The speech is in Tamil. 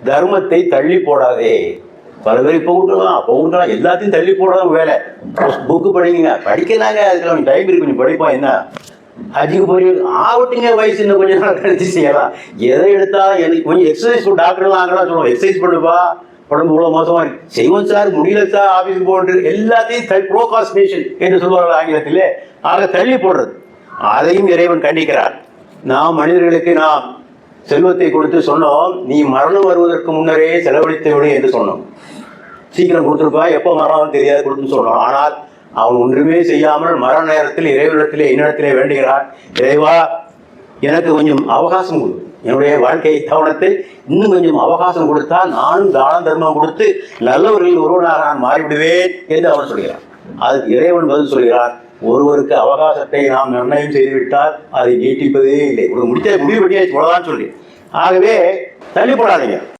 தர்மத்தை தள்ளி போடாதே. பல பேர் இப்போ விட்டுலாம் எல்லாத்தையும் தள்ளி போடாத வேலை. புக்கு படிங்க, படிக்கலாங்க, அதுக்கு டைம் இருக்கு, கொஞ்சம் படிப்போம். என்ன ஹஜ்ஜுக்கு போய் ஆகட்டுங்க, வயசு இன்னும் கொஞ்சம் நாள் கழிச்சு செய்யலாம். எதை எடுத்தா எனக்கு கொஞ்சம் எக்ஸசைஸ், டாக்டர்லாம் ஆகலாம் சொல்லுவோம், எக்ஸசைஸ் பண்ணுப்பா, உடம்பு இவ்வளோ மோசமாக இருக்கு, செய்வோம் சார், முடியல சார், ஆஃபீஸுக்கு போட்டு எல்லாத்தையும் ப்ரோகாஸ்டினேஷன் என்று சொல்வார்கள் ஆங்கிலத்தில். ஆக தள்ளி போடுறது, அதையும் இறைவன் கண்டிக்கிறார். நாம் மனிதர்களுக்கு நாம் செல்வத்தை கொடுத்து சொன்னோம், நீ மரணம் வருவதற்கு முன்னரே செலவழித்து விடு என்று சொன்னோம். சீக்கிரம் கொடுத்துருப்பா, எப்போ மரணம் தெரியாது கொடுத்துன்னு சொன்னோம். ஆனால் அவன் ஒன்றுமே செய்யாமல் மரண நேரத்தில் இறைவனிடத்திலே என்னிடத்திலே வேண்டுகிறான், இறைவா எனக்கு கொஞ்சம் அவகாசம் கொடு, என்னுடைய வாழ்க்கை தவணத்தை இன்னும் கொஞ்சம் அவகாசம் கொடுத்தால் நானும் தான தர்மம் கொடுத்து நல்லவர்களில் ஒருவனாக நான் மாறிவிடுவேன் என்று அவன் சொல்கிறான். அதுக்கு இறைவன் பதில் சொல்கிறார், ஒருவருக்கு அவகாசத்தை நாம் நிர்ணயம் செய்துவிட்டால் அதை நீட்டிப்பதே இல்லை, ஒரு முடிவு பண்ணியாச்சு, இவ்வளவுதான் சொல்லி. ஆகவே தள்ளி போடாதீங்க.